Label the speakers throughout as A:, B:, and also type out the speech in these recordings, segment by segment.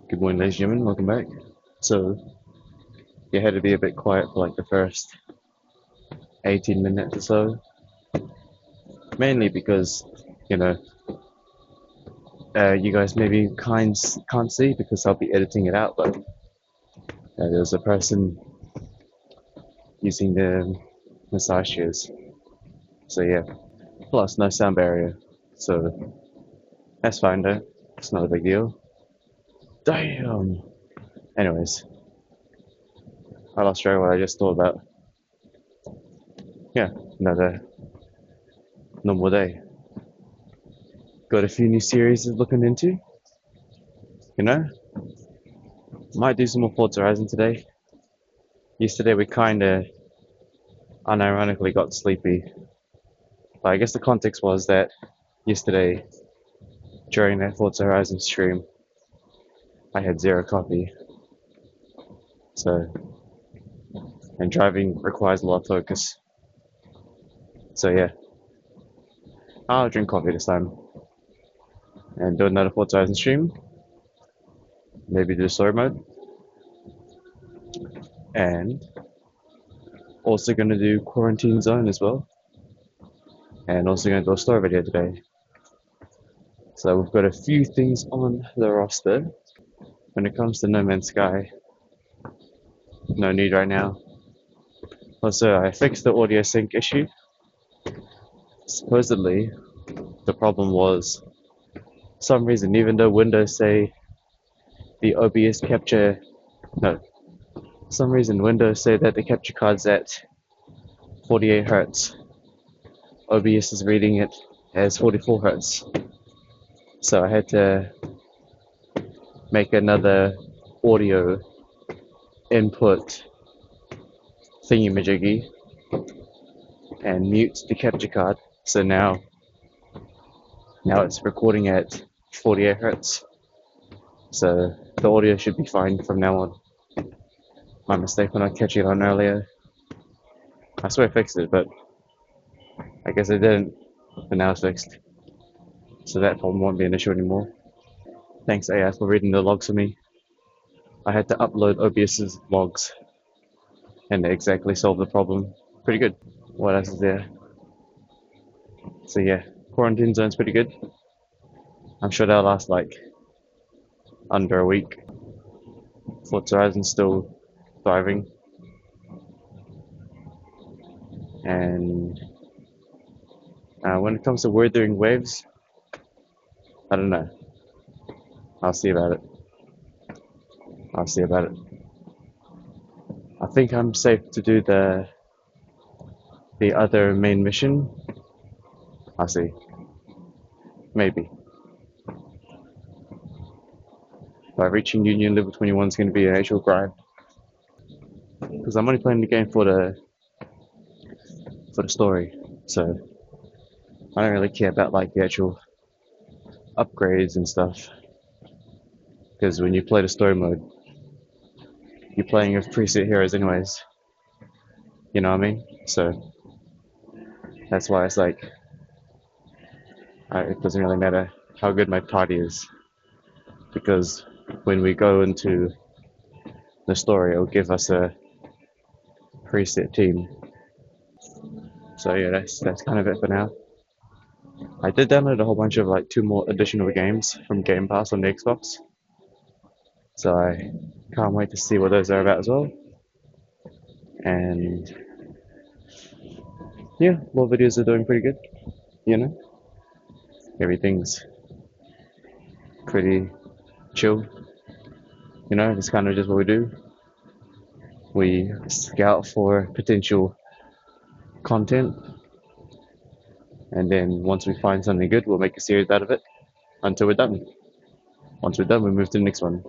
A: Good morning, ladies and gentlemen. Welcome back. So, you had to be a bit quiet for like the first 18 minutes or so, mainly because, you know, you guys maybe can't see because I'll be editing it out, but there was a person using the massage chairs. So, yeah, plus no sound barrier. So, that's fine though. It's not a big deal. Damn! Anyways, I lost track of what I just thought about. Yeah, another normal day. Got a few new series looking into, you know? Might do some more Forza Horizon today. Yesterday we kinda unironically got sleepy. But I guess the context was that yesterday during that Forza Horizon stream I had zero coffee. So and driving requires a lot of focus. So yeah, I'll drink coffee this time and do another Forza Horizon stream. Maybe do story mode. And also gonna do Quarantine Zone as well. And also gonna do a story video today. So we've got a few things on the roster. When it comes to No Man's Sky, no need right now. Also, I fixed the audio sync issue. Supposedly, the problem was some reason, even though Windows say the OBS capture, no, some reason Windows say that the capture card's at 48 hertz. OBS is reading it as 44 hertz. So I had to make another audio input thingy-majiggy and mute the capture card. So now it's recording at 48 hertz. So the audio should be fine from now on. My mistake for not catching it on earlier. I swear I fixed it, but I guess I didn't. But now it's fixed. So that problem won't be an issue anymore. Thanks AI for reading the logs for me. I had to upload OBS's logs and they exactly solved the problem. Pretty good. What else is there? So yeah, Quarantine Zone's pretty good. I'm sure that'll last like under a week. Forza Horizon's still thriving. And when it comes to Wuthering Waves, I don't know. I'll see about it. I'll see about it. I think I'm safe to do the other main mission. I'll see. Maybe. But reaching Union level 21 is going to be an actual grind. Because I'm only playing the game for the story. So I don't really care about like the actual upgrades and stuff. Because when you play the story mode, you're playing with preset heroes anyways. You know what I mean? So that's why it's like it doesn't really matter how good my party is. Because when we go into the story, it'll give us a preset team. So yeah, that's kind of it for now. I did download a whole bunch of like 2 more additional games from Game Pass on the Xbox. So I can't wait to see what those are about as well. And yeah, more videos are doing pretty good. You know, everything's pretty chill. You know, it's kind of just what we do. We scout for potential content, and then once we find something good, we'll make a series out of it until we're done. Once we're done, we move to the next one.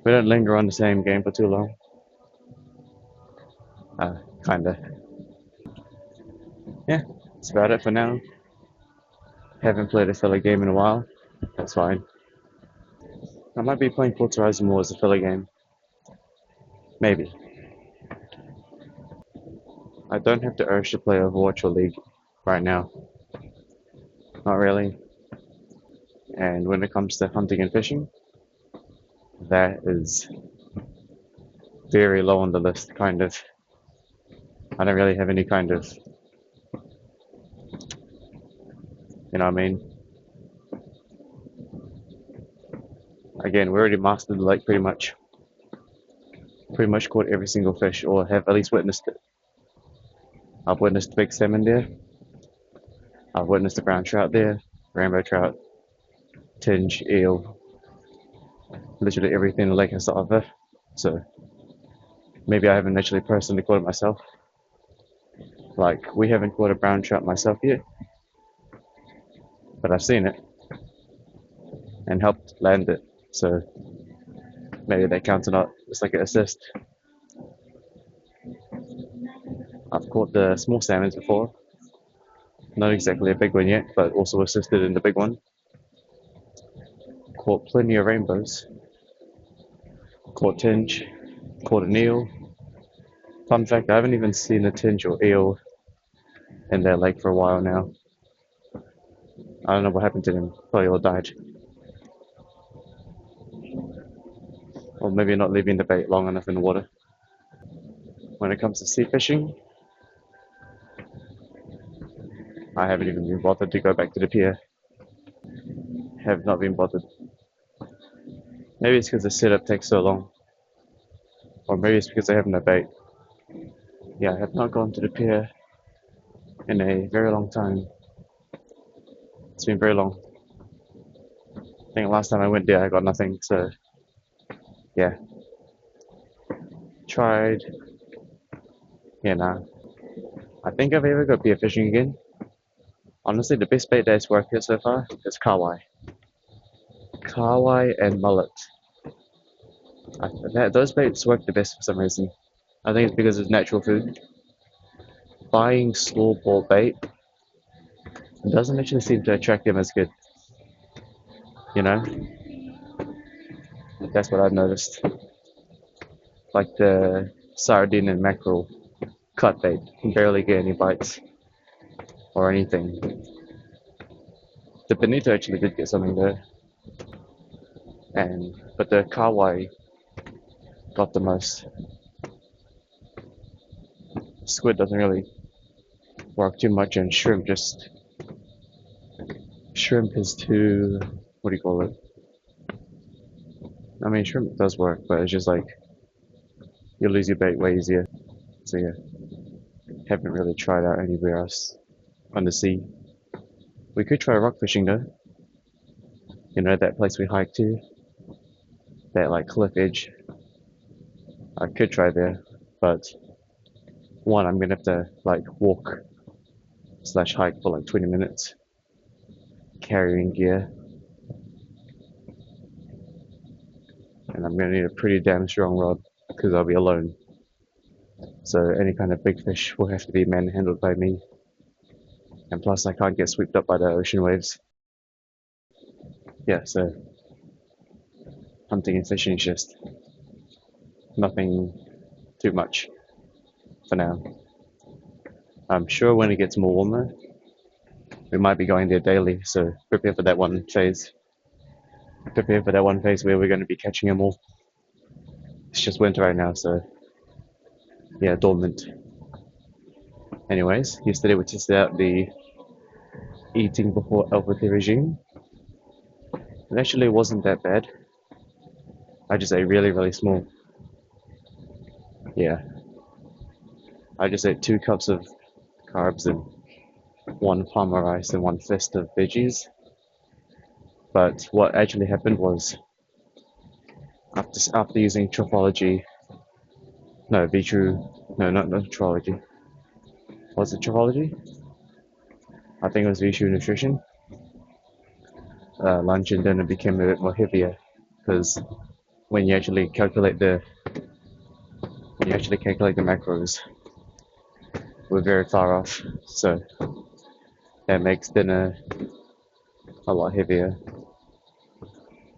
A: We don't linger on the same game for too long. Kinda. Yeah, that's about it for now. Haven't played a filler game in a while. That's fine. I might be playing Forza Horizon more as a filler game. Maybe. I don't have the urge to play Overwatch or League right now. Not really. And when it comes to hunting and fishing, That is very low on the list, kind of. I don't really have any kind of, you know what I mean? Again, we already mastered the lake pretty much. Pretty much caught every single fish, or have at least witnessed it. I've witnessed big salmon there. I've witnessed the brown trout there, rainbow trout, tinge, eel, literally everything the lake has to offer. So maybe I haven't actually personally caught it myself. Like, we haven't caught a brown trout myself yet, but I've seen it and helped land it. So maybe that counts or not. It's like an assist. I've caught the small salmons before. Not exactly a big one yet, but also assisted in the big one. Caught plenty of rainbows. Caught tinge. Caught an eel. Fun fact, I haven't even seen a tinge or eel in that lake for a while now. I don't know what happened to them. Probably all died. Or maybe not leaving the bait long enough in the water. When it comes to sea fishing, I haven't even been bothered to go back to the pier. Have not been bothered. Maybe it's because the setup takes so long. Or maybe it's because I have no bait. Yeah, I have not gone to the pier in a very long time. It's been very long. I think last time I went there I got nothing, so yeah. Tried. Yeah, nah. I think if I ever go pier fishing again, honestly the best bait that's worked here so far is kahawai. Kahawai and mullet. Those baits work the best for some reason. I think it's because it's natural food. Buying store bought bait doesn't actually seem to attract them as good, you know? That's what I've noticed. Like the sardine and mackerel cut bait, can barely get any bites or anything. The bonito actually did get something there, and but the kahawai got the most. Squid doesn't really work too much, and shrimp is too, what do you call it? I mean, shrimp does work, but it's just like you lose your bait way easier. So yeah, haven't really tried out anywhere else on the sea. We could try rock fishing though. You know that place we hiked to, that like cliff edge. I could try there, but one, I'm gonna have to like walk slash hike for like 20 minutes, carrying gear, and I'm gonna need a pretty damn strong rod because I'll be alone. So any kind of big fish will have to be manhandled by me, and plus I can't get swept up by the ocean waves. Yeah, so hunting and fishing is just nothing too much for now. I'm sure when it gets more warmer, we might be going there daily, so prepare for that one phase. Prepare for that one phase where we're going to be catching them all. It's just winter right now, so yeah, dormant. Anyways, yesterday we tested out the eating before Alpha regime. It actually wasn't that bad. I just ate really, really small. Yeah, I just ate 2 cups of carbs and one farmer rice and one fist of veggies. But what actually happened was after using Tropology, no, Vitru, no, not Tropology. Was it Tropology? I think it was Vitru Nutrition. Lunch and dinner became a bit more heavier because when you actually calculate the macros, we're very far off. So that makes dinner a lot heavier.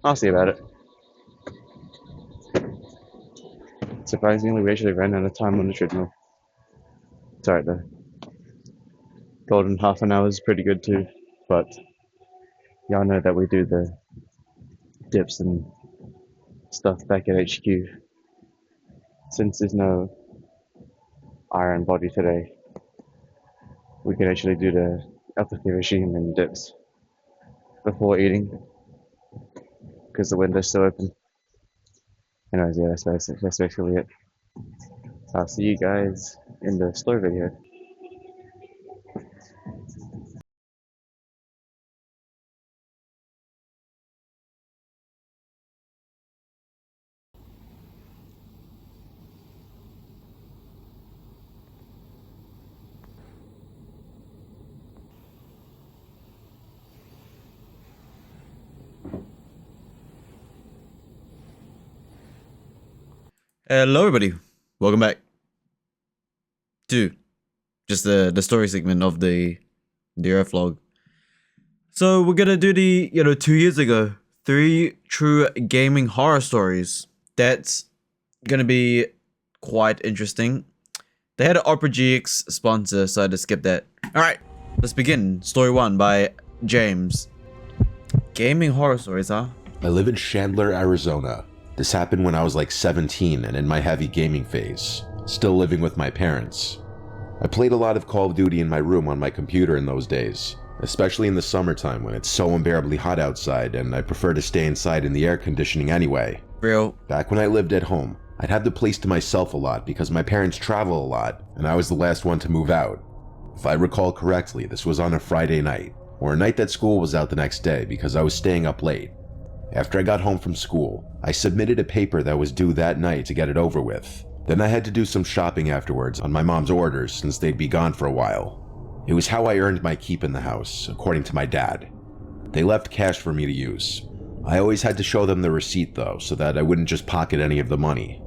A: I'll see about it. Surprisingly, we actually ran out of time on the treadmill. It's alright though. Golden half an hour is pretty good too, but y'all know that we do the dips and stuff back at HQ. Since there's no iron body today, we can actually do the alpha regime and dips before eating because the window's still open. Anyways, yeah, that's basically it. I'll see you guys in the store video.
B: Hello, everybody. Welcome back to just the story segment of the Earth vlog. So we're gonna do the 2 years ago 3 true gaming horror stories. That's gonna be quite interesting. They had an Opera GX sponsor, so I had to skip that. All right, let's begin. Story 1 by James. Gaming horror stories, huh?
C: I live in Chandler, Arizona. This happened when I was like 17 and in my heavy gaming phase, still living with my parents. I played a lot of Call of Duty in my room on my computer in those days, especially in the summertime when it's so unbearably hot outside and I prefer to stay inside in the air conditioning anyway.
B: Real.
C: Back when I lived at home, I'd have the place to myself a lot because my parents travel a lot and I was the last one to move out. If I recall correctly, this was on a Friday night, or a night that school was out the next day because I was staying up late. After I got home from school, I submitted a paper that was due that night to get it over with. Then I had to do some shopping afterwards on my mom's orders since they'd be gone for a while. It was how I earned my keep in the house, according to my dad. They left cash for me to use. I always had to show them the receipt though, so that I wouldn't just pocket any of the money.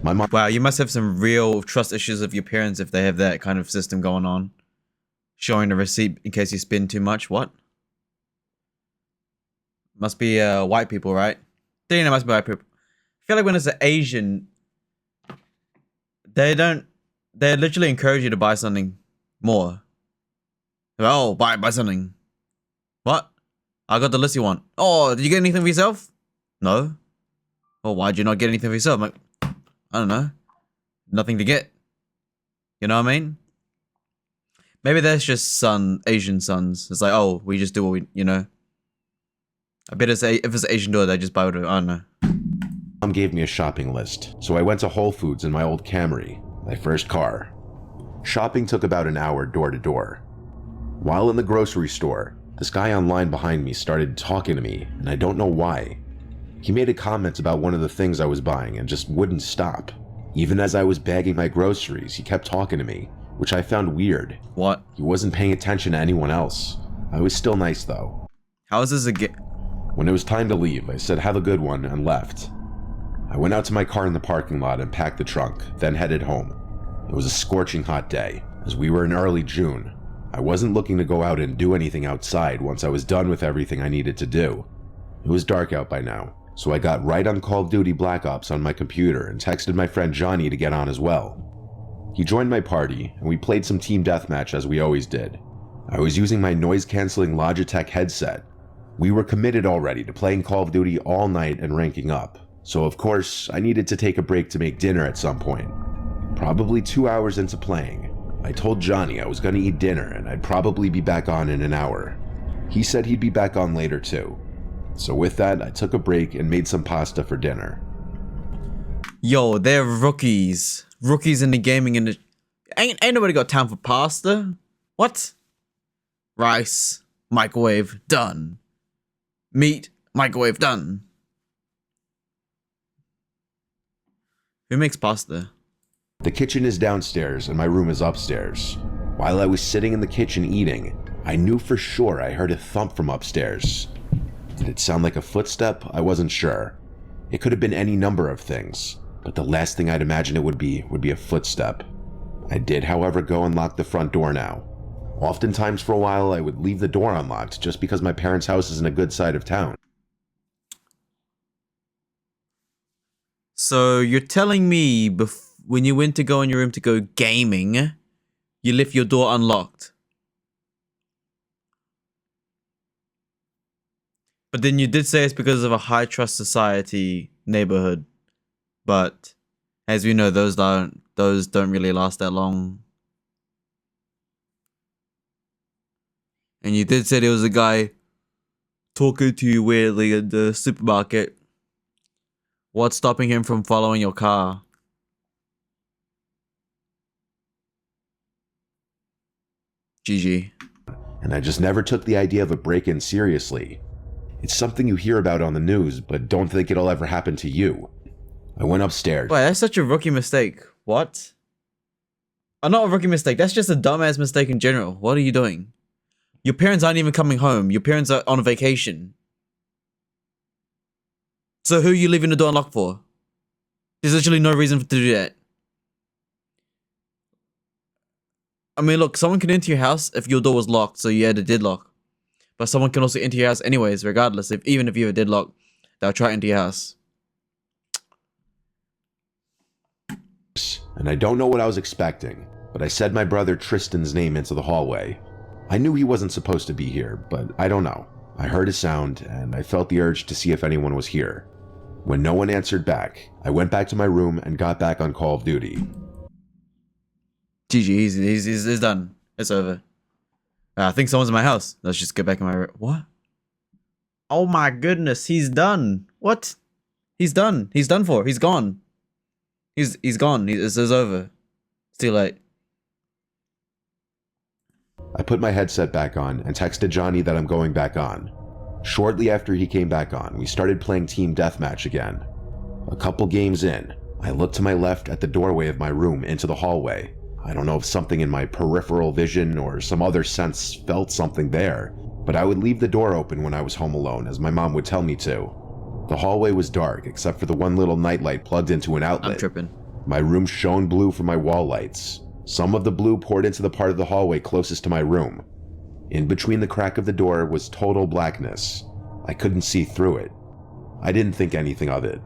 C: My mom—
B: Wow, you must have some real trust issues with your parents if they have that kind of system going on. Showing the receipt in case you spend too much. What? Must be white people, right? It must be white people. I feel like when it's an Asian, they literally encourage you to buy something more. Oh, buy something. What? I got the list you want. Oh, did you get anything for yourself? No. Well, why'd you not get anything for yourself? I'm like, I don't know. Nothing to get. You know what I mean? Maybe that's just Asian sons. It's like, oh, we just do what we, I bet if it's an Asian door, they just buy whatever. I don't know.
C: Mom gave me a shopping list, so I went to Whole Foods in my old Camry, my first car. Shopping took about an hour door to door. While in the grocery store, this guy online behind me started talking to me, and I don't know why. He made a comment about one of the things I was buying and just wouldn't stop. Even as I was bagging my groceries, he kept talking to me, which I found weird.
B: What?
C: He wasn't paying attention to anyone else. I was still nice though.
B: How is this a game?
C: When it was time to leave, I said have a good one and left. I went out to my car in the parking lot and packed the trunk, then headed home. It was a scorching hot day, as we were in early June. I wasn't looking to go out and do anything outside once I was done with everything I needed to do. It was dark out by now, so I got right on Call of Duty Black Ops on my computer and texted my friend Johnny to get on as well. He joined my party, and we played some team deathmatch as we always did. I was using my noise-canceling Logitech headset. We were committed already to playing Call of Duty all night and ranking up, so of course I needed to take a break to make dinner at some point. Probably 2 hours into playing, I told Johnny I was going to eat dinner and I'd probably be back on in an hour. He said he'd be back on later too. So with that, I took a break and made some pasta for dinner.
B: Yo, they're rookies. Rookies in the gaming industry. Ain't nobody got time for pasta. What? Rice, microwave, done. Meat, microwave, done. Who makes pasta?
C: The kitchen is downstairs and my room is upstairs. While I was sitting in the kitchen eating, I knew for sure I heard a thump from upstairs. Did it sound like a footstep? I wasn't sure. It could have been any number of things, but the last thing I'd imagine it would be a footstep. I did, however, go and lock the front door now. Oftentimes for a while, I would leave the door unlocked just because my parents' house is in a good side of town.
B: So you're telling me when you went to go in your room to go gaming, you left your door unlocked? But then you did say it's because of a high trust society neighborhood. But as we know, those don't really last that long. And you did say there was a guy talking to you weirdly at the supermarket. What's stopping him from following your car? GG.
C: And I just never took the idea of a break-in seriously. It's something you hear about on the news, but don't think it'll ever happen to you. I went upstairs.
B: Wait, that's such a rookie mistake. What? Oh, not a rookie mistake. That's just a dumbass mistake in general. What are you doing? Your parents aren't even coming home. Your parents are on a vacation. So who are you leaving the door unlocked for? There's literally no reason to do that. I mean, look, someone can enter your house if your door was locked, so you had a deadlock. But someone can also enter your house anyways, regardless. Even if you have a deadlock, they'll try to enter your house.
C: And I don't know what I was expecting, but I said my brother Tristan's name into the hallway. I knew he wasn't supposed to be here, but I don't know. I heard a sound, and I felt the urge to see if anyone was here. When no one answered back, I went back to my room and got back on Call of Duty.
B: GG, he's done. It's over. I think someone's in my house. Let's just get back in my room. What? Oh my goodness, he's done. What? He's done. He's done for. He's gone. He's gone. It's over. It's too late.
C: I put my headset back on and texted Johnny that I'm going back on. Shortly after he came back on, we started playing Team Deathmatch again. A couple games in, I looked to my left at the doorway of my room into the hallway. I don't know if something in my peripheral vision or some other sense felt something there, but I would leave the door open when I was home alone, as my mom would tell me to. The hallway was dark, except for the one little nightlight plugged into an outlet.
B: I'm tripping.
C: My room shone blue from my wall lights. Some of the blue poured into the part of the hallway closest to my room. In between the crack of the door was total blackness. I couldn't see through it. I didn't think anything of it.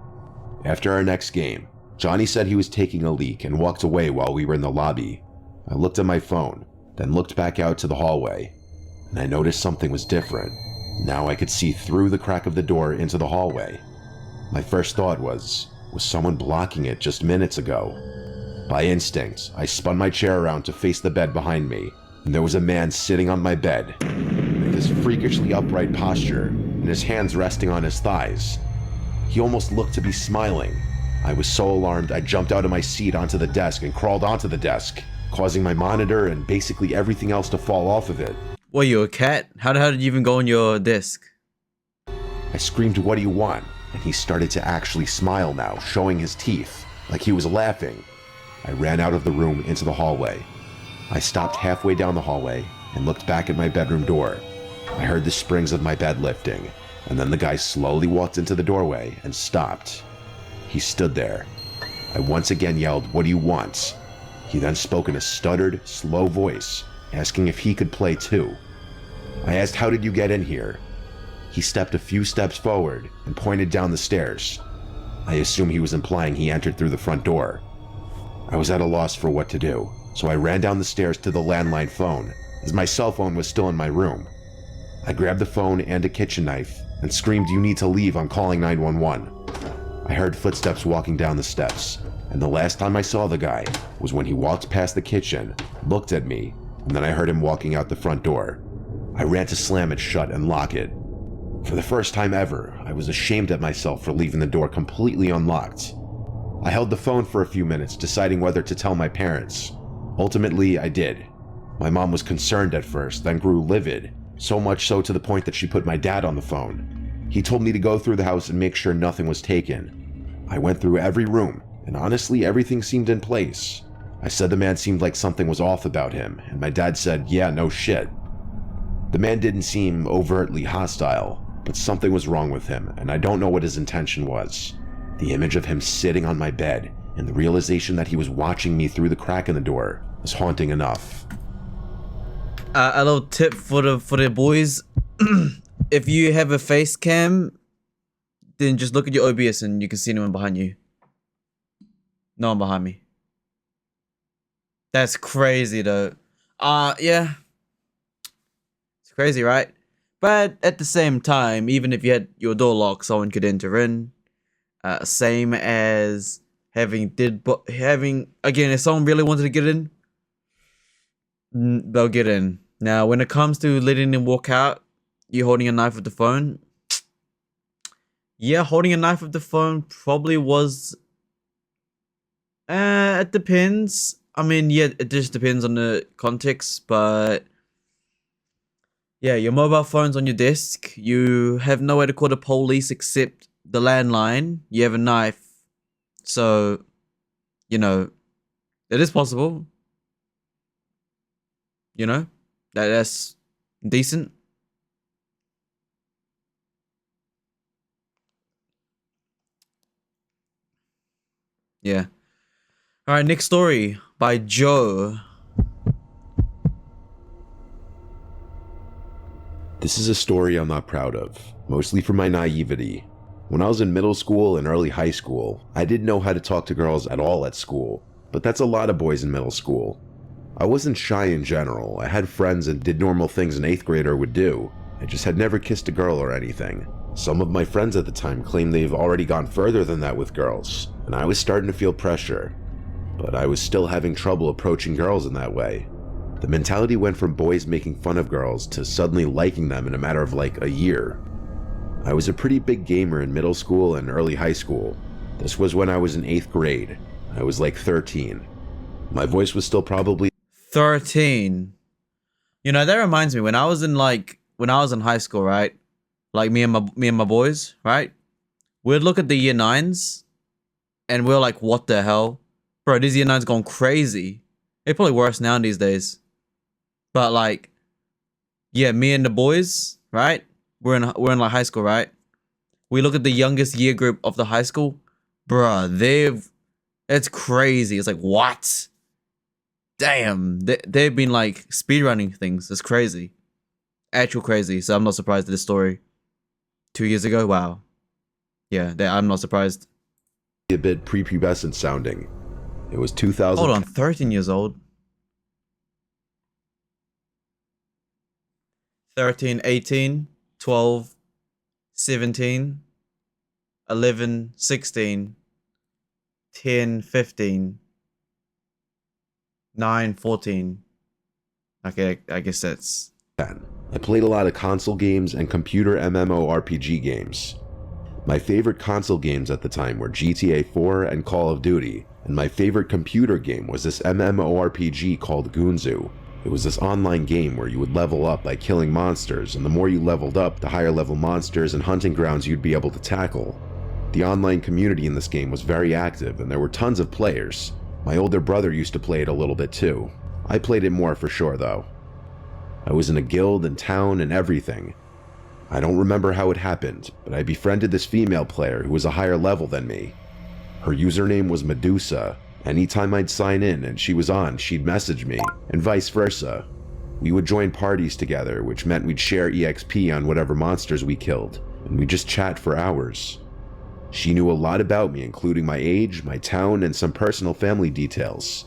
C: After our next game, Johnny said he was taking a leak and walked away while we were in the lobby. I looked at my phone, then looked back out to the hallway, and I noticed something was different. Now I could see through the crack of the door into the hallway. My first thought was someone blocking it just minutes ago? By instinct, I spun my chair around to face the bed behind me, and there was a man sitting on my bed, with his freakishly upright posture, and his hands resting on his thighs. He almost looked to be smiling. I was so alarmed I jumped out of my seat onto the desk and crawled onto the desk, causing my monitor and basically everything else to fall off of it.
B: What, you a cat? How did you even go on your desk?
C: I screamed, "What do you want?" And he started to actually smile now, showing his teeth, like he was laughing. I ran out of the room into the hallway. I stopped halfway down the hallway and looked back at my bedroom door. I heard the springs of my bed lifting, and then the guy slowly walked into the doorway and stopped. He stood there. I once again yelled, "What do you want?" He then spoke in a stuttered, slow voice, asking if he could play too. I asked, "How did you get in here?" He stepped a few steps forward and pointed down the stairs. I assume he was implying he entered through the front door. I was at a loss for what to do, so I ran down the stairs to the landline phone, as my cell phone was still in my room. I grabbed the phone and a kitchen knife and screamed, "You need to leave, I'm calling 911. I heard footsteps walking down the steps, and the last time I saw the guy was when he walked past the kitchen, looked at me, and then I heard him walking out the front door. I ran to slam it shut and lock it. For the first time ever, I was ashamed at myself for leaving the door completely unlocked. I held the phone for a few minutes, deciding whether to tell my parents. Ultimately, I did. My mom was concerned at first, then grew livid, so much so to the point that she put my dad on the phone. He told me to go through the house and make sure nothing was taken. I went through every room, and honestly, everything seemed in place. I said the man seemed like something was off about him, and my dad said, "Yeah, no shit." The man didn't seem overtly hostile, but something was wrong with him, and I don't know what his intention was. The image of him sitting on my bed and the realization that he was watching me through the crack in the door was haunting enough.
B: A little tip for the boys: if you have a face cam, then just look at your OBS and you can see anyone behind you. No one behind me. That's crazy though. Yeah. It's crazy, right? But at the same time, even if you had your door locked, someone could enter in. Same as having again, if someone really wanted to get in, they'll get in. Now, when it comes to letting them walk out, you holding a knife with the phone. Yeah, holding a knife with the phone probably was. It depends. I mean, yeah, it just depends on the context, but yeah, your mobile phone's on your desk. You have no way to call the police except the landline. You have a knife, so you know it is possible. You know that's decent. Yeah. All right, next story by Joe.
C: This is a story I'm not proud of, mostly for my naivety. When I was in middle school and early high school, I didn't know how to talk to girls at all at school, but that's a lot of boys in middle school. I wasn't shy in general. I had friends and did normal things an 8th grader would do. I just had never kissed a girl or anything. Some of my friends at the time claimed they've already gone further than that with girls, and I was starting to feel pressure. But I was still having trouble approaching girls in that way. The mentality went from boys making fun of girls to suddenly liking them in a matter of like a year. I was a pretty big gamer in middle school and early high school. This was when I was in 8th grade. I was like 13. My voice was still probably
B: 13. You know, that reminds me when I was in high school, right? Like me and my boys, right? We'd look at the year 9s and we're like, what the hell? Bro, these year 9s going crazy. They're probably worse now these days. But like, yeah, me and the boys, right? We're in like high school, right? We look at the youngest year group of the high school. Bruh, it's crazy. It's like, what? Damn, they've been like speedrunning things. It's crazy. Actual crazy. So I'm not surprised at this story. 2 years ago, wow. Yeah, I'm not surprised.
C: a bit prepubescent sounding. It was 2000.
B: Hold on, 13 years old. 13, 18, 12, 17, 11, 16, 10, 15, 9, 14. Okay, I guess that's...
C: I played a lot of console games and computer MMORPG games. My favorite console games at the time were GTA 4 and Call of Duty, and my favorite computer game was this MMORPG called Gunzu. It was this online game where you would level up by killing monsters, and the more you leveled up, the higher level monsters and hunting grounds you'd be able to tackle. The online community in this game was very active, and there were tons of players. My older brother used to play it a little bit too. I played it more for sure though. I was in a guild and town and everything. I don't remember how it happened, but I befriended this female player who was a higher level than me. Her username was Medusa. Anytime I'd sign in and she was on, she'd message me, and vice versa. We would join parties together, which meant we'd share EXP on whatever monsters we killed, and we'd just chat for hours. She knew a lot about me, including my age, my town, and some personal family details.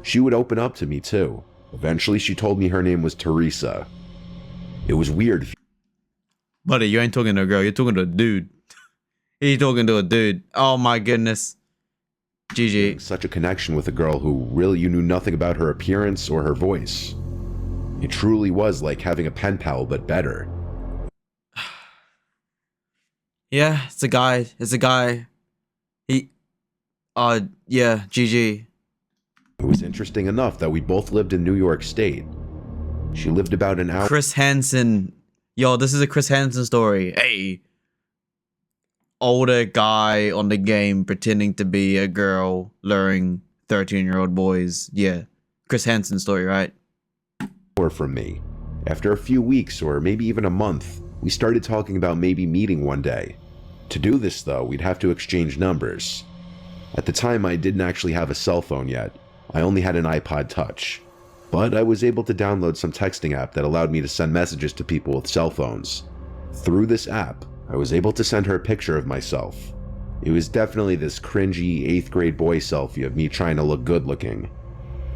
C: She would open up to me too. Eventually, she told me her name was Teresa. It was weird.
B: Buddy, you ain't talking to a girl, you're talking to a dude. He's talking to a dude. Oh my goodness. GG.
C: Such a connection with a girl who really you knew nothing about her appearance or her voice. It truly was like having a pen pal, but better.
B: Yeah, it's a guy. It's a guy. Yeah, GG.
C: It was interesting enough that we both lived in New York State. She lived about an hour.
B: Chris Hansen. Yo, this is a Chris Hansen story. Hey. Older guy on the game pretending to be a girl luring 13-year-old boys. Yeah. Chris Hansen story, right?
C: From me. After a few weeks or maybe even a month, we started talking about maybe meeting one day. To do this though, we'd have to exchange numbers. At the time, I didn't actually have a cell phone yet. I only had an iPod Touch. But I was able to download some texting app that allowed me to send messages to people with cell phones. Through this app, I was able to send her a picture of myself. It was definitely this cringy 8th grade boy selfie of me trying to look good looking.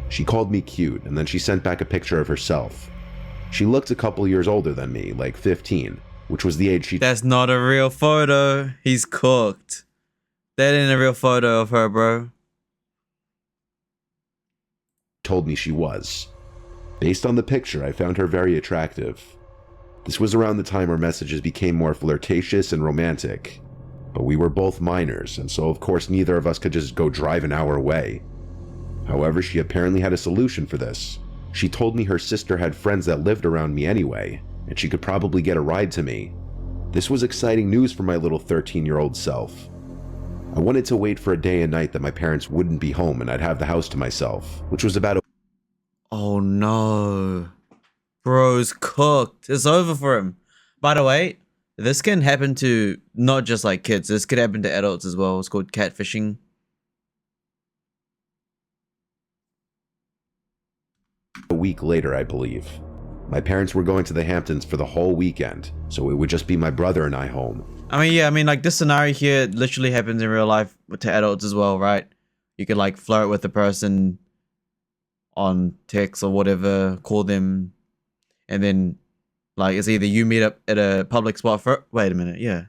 C: She called me cute, and then she sent back a picture of herself. She looked a couple years older than me, like 15, which was the age she...
B: That's not a real photo. He's cooked. That ain't a real photo of her, bro.
C: Told me she was. Based on the picture, I found her very attractive. This was around the time our messages became more flirtatious and romantic. But we were both minors, and so of course neither of us could just go drive an hour away. However, she apparently had a solution for this. She told me her sister had friends that lived around me anyway, and she could probably get a ride to me. This was exciting news for my little 13-year-old self. I wanted to wait for a day and night that my parents wouldn't be home and I'd have the house to myself, which was about a
B: Oh no. Bro's cooked. It's over for him. By the way, this can happen to not just like kids. This could happen to adults as well. It's called catfishing.
C: week later, I believe. My parents were going to the Hamptons for the whole weekend, so it would just be my brother and I home.
B: I mean, yeah, I mean, like this scenario here literally happens in real life to adults as well, right? You could like flirt with the person on text or whatever, call them, and then like it's either you meet up at a public spot for. Wait a minute, yeah.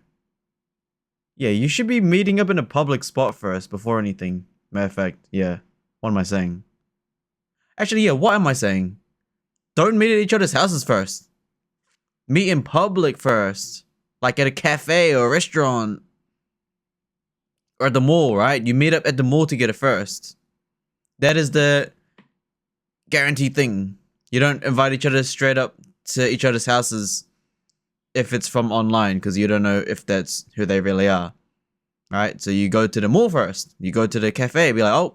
B: Yeah, you should be meeting up in a public spot first before anything. Matter of fact, yeah. What am I saying? Actually, yeah, what am I saying? Don't meet at each other's houses first. Meet in public first. Like at a cafe or a restaurant. Or at the mall, right? You meet up at the mall together first. That is the guaranteed thing. You don't invite each other straight up to each other's houses if it's from online, because you don't know if that's who they really are. Right? So you go to the mall first. You go to the cafe, be like, oh,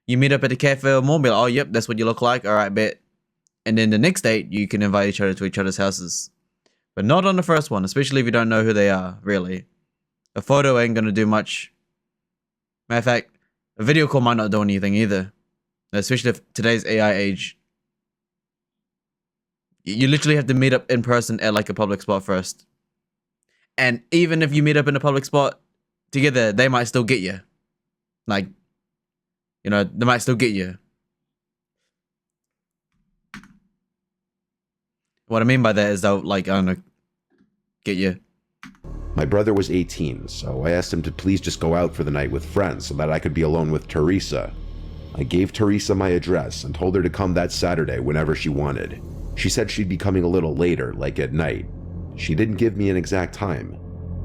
B: you meet up at the cafe or mall, be like, oh, yep, that's what you look like. All right, bet. And then the next date, you can invite each other to each other's houses. But not on the first one, especially if you don't know who they are, really. A photo ain't gonna do much. Matter of fact, a video call might not do anything either. Especially if today's AI age. You literally have to meet up in person at like a public spot first. And even if you meet up in a public spot together, they might still get you. Like, you know, they might still get you. What I mean by that is they'll, like, I don't know, get you.
C: My brother was 18, so I asked him to please just go out for the night with friends so that I could be alone with Teresa. I gave Teresa my address and told her to come that Saturday whenever she wanted. She said she'd be coming a little later, like at night. She didn't give me an exact time.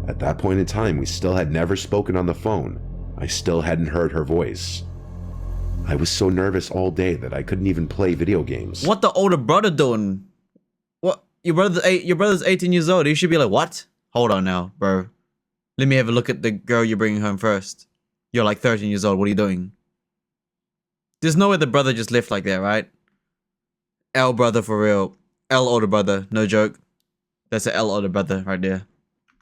C: At that point in time, we still had never spoken on the phone. I still hadn't heard her voice. I was so nervous all day that I couldn't even play video games.
B: What the older brother doing? What? Your brother's 18 years old. You should be like, what? Hold on now, bro. Let me have a look at the girl you're bringing home first. You're like 13 years old. What are you doing? There's no way the brother just left like that, right? L brother for real. L older brother. No joke. That's an L older brother right there.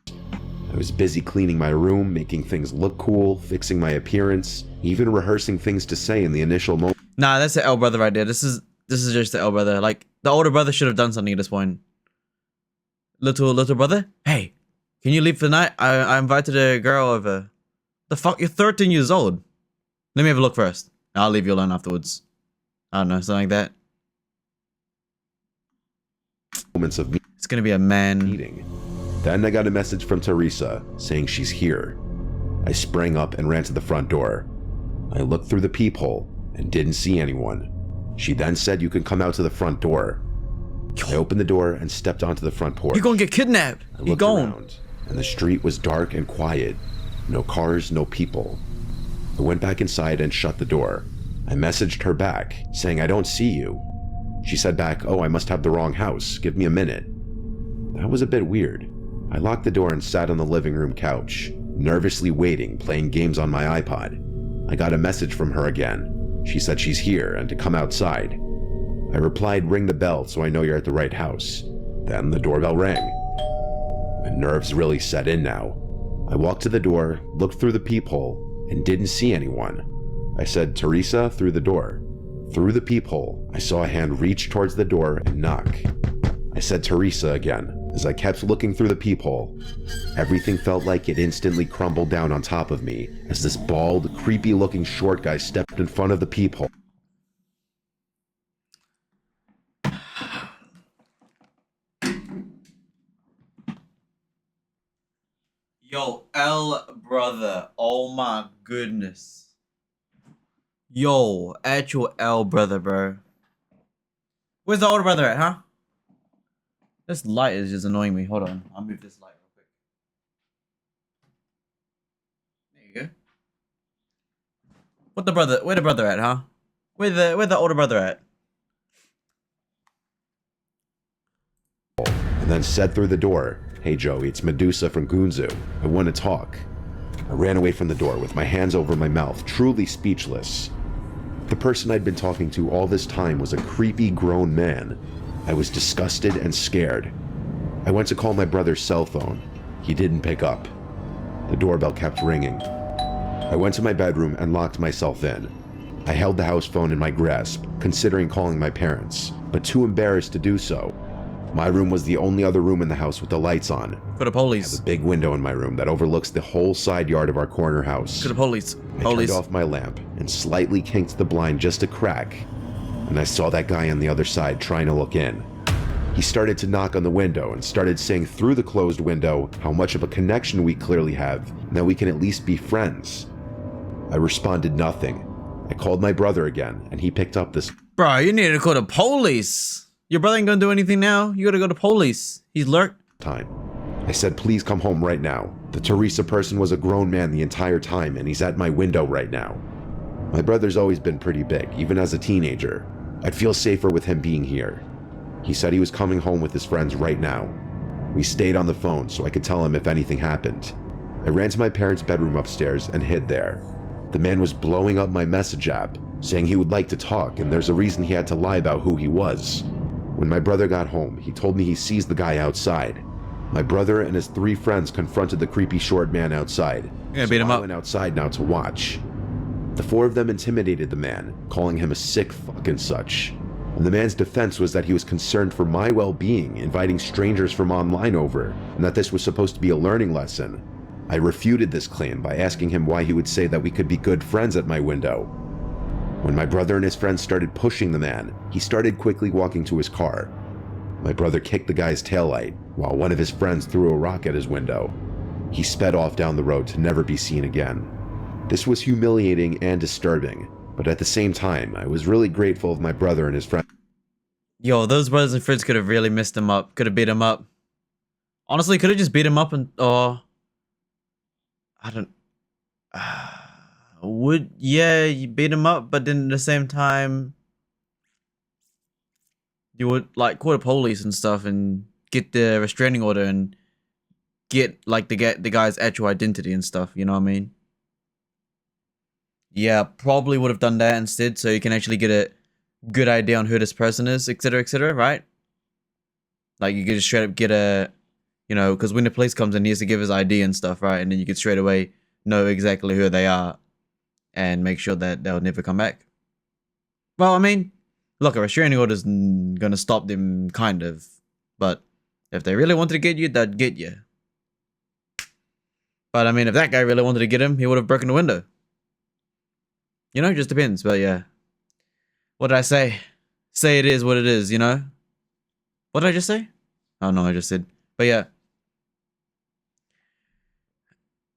C: I was busy cleaning my room, making things look cool, fixing my appearance, even rehearsing things to say in the initial moment.
B: Nah, that's the L brother right there. This is just the L brother. Like, the older brother should have done something at this point. Little brother? Hey, can you leave for the night? I invited a girl over. The fuck? You're 13 years old. Let me have a look first. I'll leave you alone afterwards. I don't know, something like that.
C: Moments of
B: It's gonna be a man.
C: meeting. Then I got a message from Teresa saying she's here. I sprang up and ran to the front door. I looked through the peephole and didn't see anyone. She then said you can come out to the front door. I opened the door and stepped onto the front porch.
B: You're gonna get kidnapped.
C: I
B: You're
C: looked
B: gone.
C: around, and the street was dark and quiet. No cars, no people. I went back inside and shut the door. I messaged her back, saying I don't see you. She said back, oh, I must have the wrong house. Give me a minute. That was a bit weird. I locked the door and sat on the living room couch, nervously waiting, playing games on my iPod. I got a message from her again. She said she's here and to come outside. I replied, ring the bell so I know you're at the right house. Then the doorbell rang. My nerves really set in now. I walked to the door, looked through the peephole, and didn't see anyone. I said, Teresa, through the door. Through the peephole, I saw a hand reach towards the door and knock. I said Teresa again. As I kept looking through the peephole, everything felt like it instantly crumbled down on top of me as this bald, creepy-looking short guy stepped in front of the peephole.
B: Yo, L brother. Oh my goodness. Yo, actual L brother, bro. Where's the older brother at, huh? This light is just annoying me. Hold on. I'll move this light real quick. There you go. Where the brother at, huh? Where the older brother at?
C: And then said through the door, "Hey Joey, it's Medusa from Gunzu. I want to talk." I ran away from the door with my hands over my mouth, truly speechless. The person I'd been talking to all this time was a creepy grown man. I was disgusted and scared. I went to call my brother's cell phone. He didn't pick up. The doorbell kept ringing. I went to my bedroom and locked myself in. I held the house phone in my grasp, considering calling my parents, but too embarrassed to do so. My room was the only other room in the house with the lights on.
B: For the police.
C: I have a big window in my room that overlooks the whole side yard of our corner house.
B: To the police.
C: I turned off my lamp and slightly kinked the blind just a crack, and I saw that guy on the other side trying to look in. He started to knock on the window and started saying through the closed window how much of a connection we clearly have and that we can at least be friends. I responded nothing. I called my brother again, and he picked up this
B: Bro, you need to call the police. Your brother ain't gonna do anything now. You gotta go to police. He's lurked.
C: time. I said, "Please come home right now. The Teresa person was a grown man the entire time, and he's at my window right now." My brother's always been pretty big, even as a teenager. I'd feel safer with him being here. He said he was coming home with his friends right now. We stayed on the phone so I could tell him if anything happened. I ran to my parents' bedroom upstairs and hid there. The man was blowing up my message app, saying he would like to talk and there's a reason he had to lie about who he was. When my brother got home, he told me he sees the guy outside. My brother and his 3 friends confronted the creepy short man outside.
B: Yeah, beat him
C: I
B: up.
C: went outside now to watch. The 4 of them intimidated the man, calling him a sick fuck and such. And the man's defense was that he was concerned for my well-being, inviting strangers from online over, and that this was supposed to be a learning lesson. I refuted this claim by asking him why he would say that we could be good friends at my window. When my brother and his friends started pushing the man, he started quickly walking to his car. My brother kicked the guy's taillight, while one of his friends threw a rock at his window. He sped off down the road to never be seen again. This was humiliating and disturbing, but at the same time, I was really grateful of my brother and his friends.
B: Yo, those brothers and friends could have really messed him up. Could have beat him up. Honestly, could have just beat him up and I don't. You beat him up, but then at the same time, you would like call the police and stuff and get the restraining order and get like the guy's actual identity and stuff. You know what I mean? Yeah, probably would have done that instead, so you can actually get a good idea on who this person is, etc., right? Like you could just straight up get a, you know, because when the police comes in, he has to give his ID and stuff, right? And then you could straight away know exactly who they are and make sure that they'll never come back. Well, I mean, look, a restraining order's gonna stop them, kind of. But if they really wanted to get you, they'd get you. But I mean, if that guy really wanted to get him, he would have broken the window. You know, it just depends. But yeah. What did I say? Say it is what it is, you know? What did I just say? Oh no, I just said. But yeah.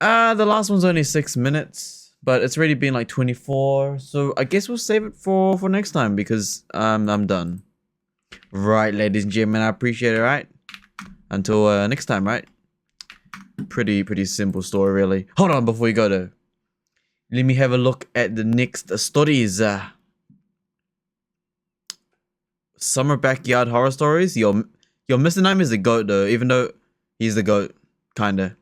B: The last one's only 6 minutes, but it's already been like 24. So I guess we'll save it for next time because I'm done. Right, ladies and gentlemen, I appreciate it, right? Until next time, right? Pretty simple story, really. Hold on, before you go though. Let me have a look at the next stories. Summer backyard horror stories. Yo, Mr. Nightmare is the goat though, even though he's the goat, kinda.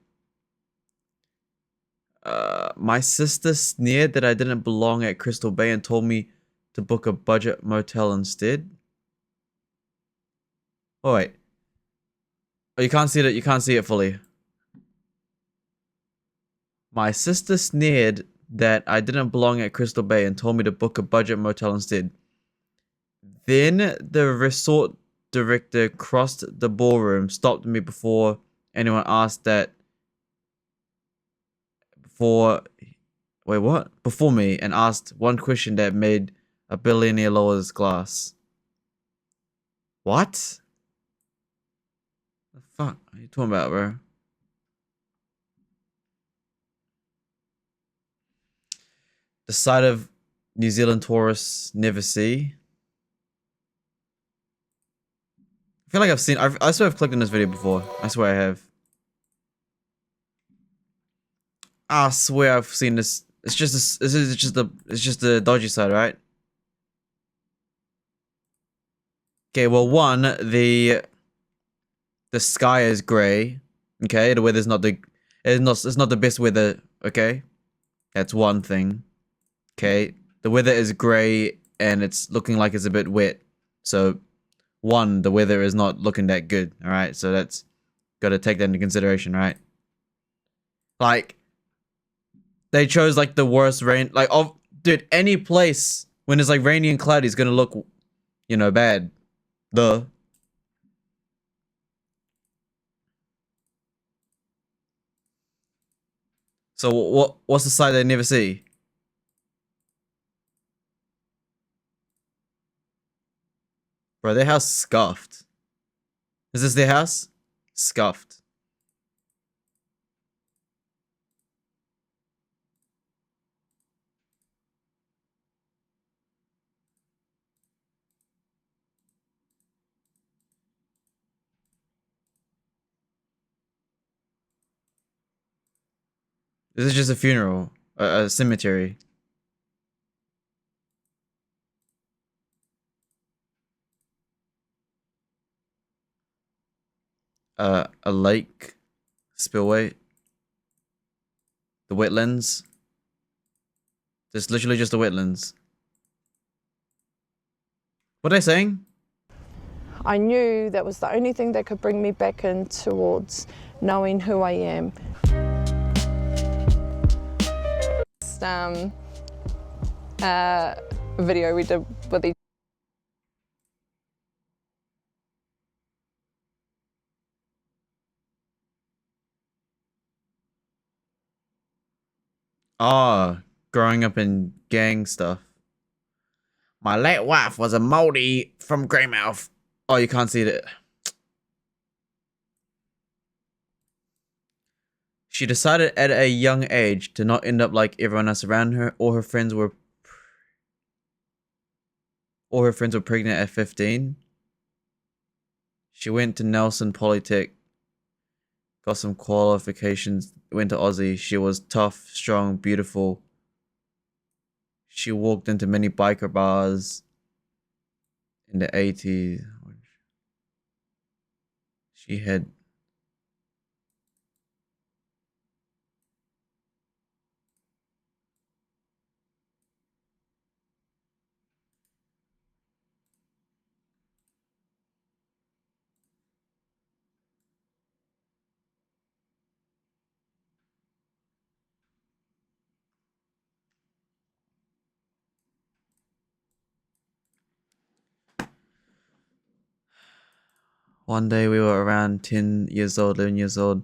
B: My sister sneered that I didn't belong at Crystal Bay and told me to book a budget motel instead. Oh wait. Oh, you can't see it. You can't see it fully. My sister sneered that I didn't belong at Crystal Bay and told me to book a budget motel instead. Then the resort director crossed the ballroom, stopped me before anyone asked that. Before me, and asked one question that made a billionaire lower his glass. What? The fuck are you talking about, bro? The side of New Zealand tourists never see. I feel like I've seen. I swear I've clicked on this video before. I swear I have. I swear I've seen this. It's just this. It's just the dodgy side, right? Okay. Well, one, the sky is grey. Okay, the weather's not the. It's not the best weather. Okay, that's one thing. Okay, the weather is grey and it's looking like it's a bit wet. So, one, the weather is not looking that good. All right, so that's got to take that into consideration, right? Like, they chose like the worst rain. Like, dude, any place when it's like rainy and cloudy is gonna look, you know, bad. Duh. So what's the side they never see? Bro, their house scuffed. Is this their house? Scuffed. This is just a funeral, a cemetery. A lake spillway. The wetlands. There's literally just the wetlands. What are they saying?
D: I knew that was the only thing that could bring me back in towards knowing who I am. Video we did with each.
B: Oh, growing up in gang stuff. My late wife was a Māori from Greymouth. Oh, you can't see it. She decided at a young age to not end up like everyone else around her. All her friends were pregnant at 15. She went to Nelson Polytech, got some qualifications, went to Aussie. She was tough, strong, beautiful. She walked into many biker bars in the 80s. She had one day we were around 10 years old, 11 years old.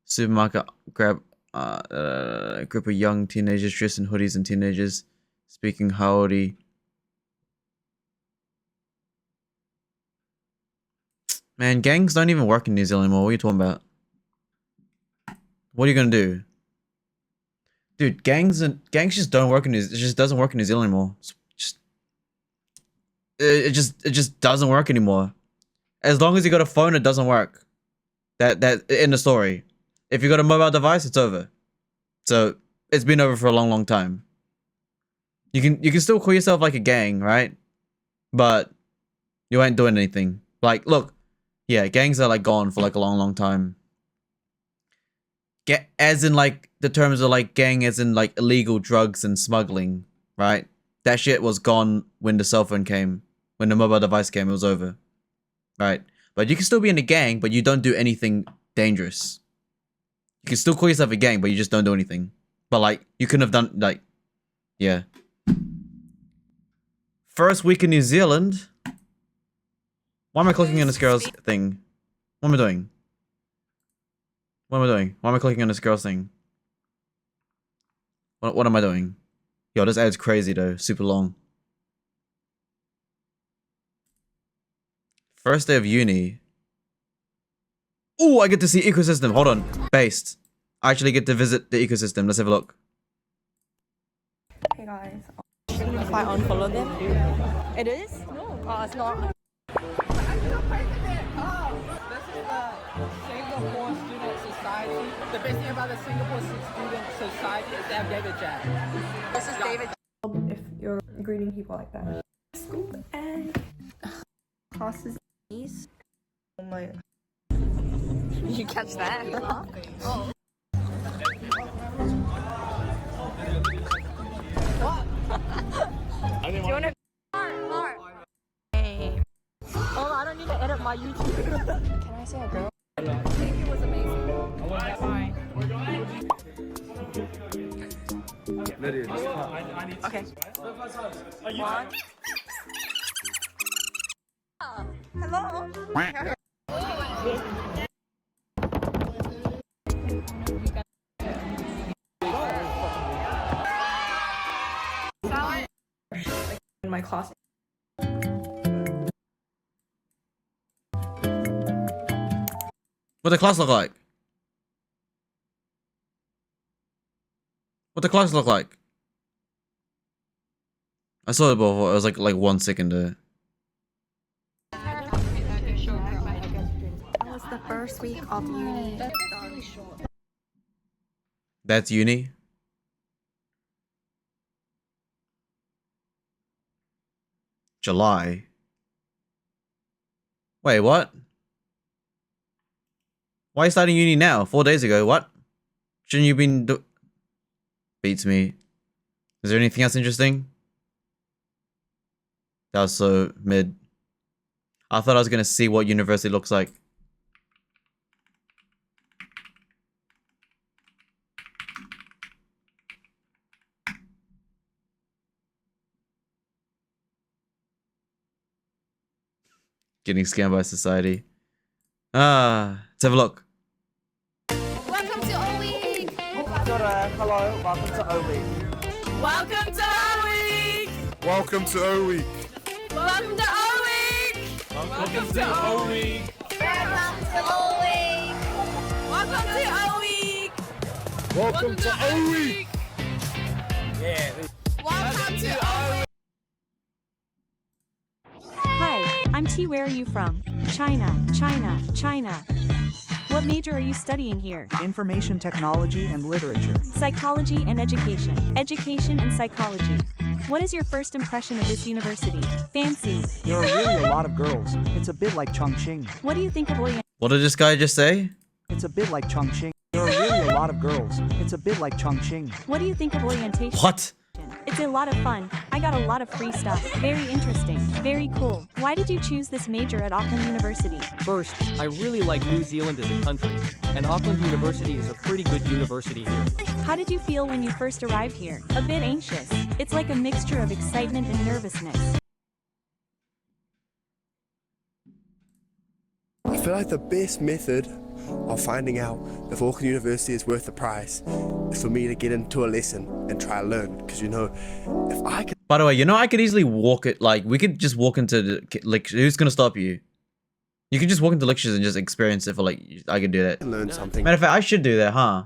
B: Supermarket grab a group of young teenagers dressed in hoodies and teenagers speaking Haori. Man, gangs don't even work in New Zealand anymore. What are you talking about? What are you gonna do? Dude, gangs just don't work in New Zealand. It just doesn't work in New Zealand anymore. It just doesn't work anymore. As long as you got a phone, it doesn't work. That in the story. If you got a mobile device, it's over. So it's been over for a long time. You can still call yourself like a gang, right? But you ain't doing anything. Like, look, yeah, gangs are like gone for like a long time. As in like the terms of like gang, as in like illegal drugs and smuggling, right? That shit was gone when the cell phone came, when the mobile device came. It was over, right? But you can still be in a gang, but you don't do anything dangerous. You can still call yourself a gang, but you just don't do anything. But like, you couldn't have done like, yeah. First week in New Zealand. Why am I clicking on this girl's thing? What am I doing? What am I doing? Why am I clicking on this girl's thing? What am I doing? Yo, this ad's crazy though. Super long. First day of uni. Ooh, I get to see ecosystem. Hold on. Based. I actually get to visit the ecosystem. Let's have a look.
E: Hey guys. If I unfollow them? It is? No. Oh, it's not.
F: Singapore Student Society. The best thing about the Singapore Student Society is they have David Jack.
E: This is David. If you're greeting people like that. School and classes. Oh my. You catch that? Oh. Do you want to? Hey. Oh, I don't need to edit my YouTube. Can I say a girl? Thank you was amazing. Bye. Okay. One. Hello. In my class.
B: What the class look like? What the class look like? I saw it before. It was like 1 second there.
E: That was the first week of uni.
B: That's uni. July. Wait, what? Why are you starting uni now? 4 days ago, what? Shouldn't you been Beats me. Is there anything else interesting? That was so mid. I thought I was gonna see what university looks like. Getting scammed by society. Let's have a look.
G: Welcome to O Week!
F: Hello, welcome to O Week.
G: Welcome to O Week!
H: Welcome to O Week.
G: Welcome to O Week!
F: Welcome to O Week.
G: Welcome to O Week! Welcome to O Week!
H: Welcome to O Week.
F: Yeah.
G: Welcome to O Week!
I: Hi, I'm T. Where are you from? China, China, China. What major are you studying here?
J: Information technology and literature.
I: Psychology and education. Education and psychology. What is your first impression of this university? Fancy.
J: There are really a lot of girls. It's a bit like Chongqing.
I: What do you think of Orient?
B: What did this guy just say?
J: It's a bit like Chongqing. There are really a lot of girls. It's a bit like Chongqing.
I: What do you think of orientation?
B: What?
I: It's a lot of fun. I got a lot of free stuff. Very interesting. Very cool. Why did you choose this major at Auckland University?
K: First, I really like New Zealand as a country, and Auckland University is a pretty good university here.
I: How did you feel when you first arrived here? A bit anxious. It's like a mixture of excitement and nervousness.
L: I feel like the best method of finding out if Auckland University is worth the price is for me to get into a lesson and try to learn. Because, you know, if I could...
B: By the way, you know, I could easily walk it, like, we could just walk into the lecture. Who's gonna stop you? You could just walk into lectures and just experience it for, like, I could do that.
L: learn something.
B: Matter of fact, I should do that, huh?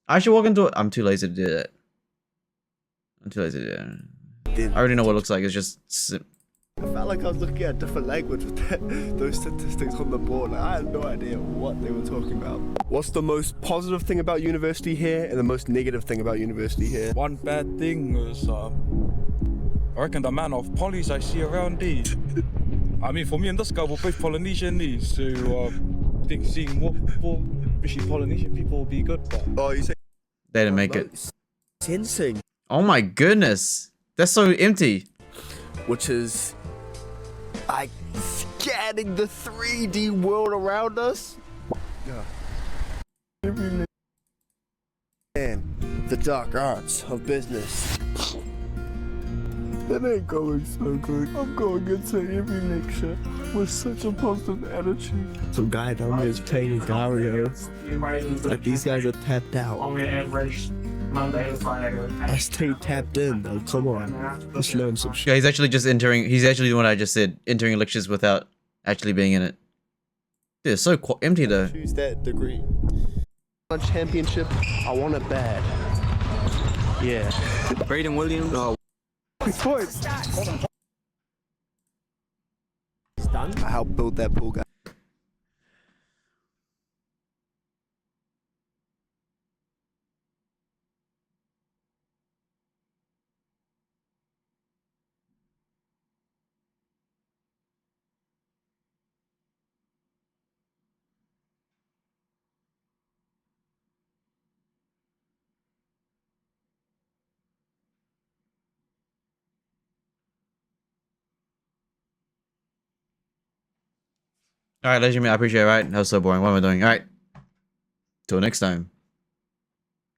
B: I should walk into it. I'm too lazy to do that. I'm too lazy to do that. I already know what it looks like. It's just...
L: I felt like I was looking at a different language with those statistics on the board. Like, I had no idea what they were talking about. What's the most positive thing about university here and the most negative thing about university here?
H: One bad thing was, I reckon the amount of polys I see around here. I mean, for me and this guy, we're both Polynesian, so I think seeing more people, especially Polynesian people, will be good. But
L: Oh, you say...
B: They didn't make it.
L: Sensing.
B: Oh my goodness. That's so empty.
L: Which is... like scanning the 3D world around us. Yeah. And the dark arts of business. It ain't going so good. I'm going into every lecture with such a positive attitude. Some guy down there is playing Dario. Like these guys are tapped out. I stay tapped in though, come on. Let's learn some shit.
B: Yeah, he's actually just entering. He's actually doing what I just said, entering lectures without actually being in it. Dude, it's so empty though.
L: Choose that degree. Championship, I want it bad.
M: Yeah.
L: Braden Williams. Oh. Sports. Done. I helped build that pool, guy.
B: All right, ladies and gentlemen, I appreciate it. Right, that was so boring. What am I doing? All right, till next time.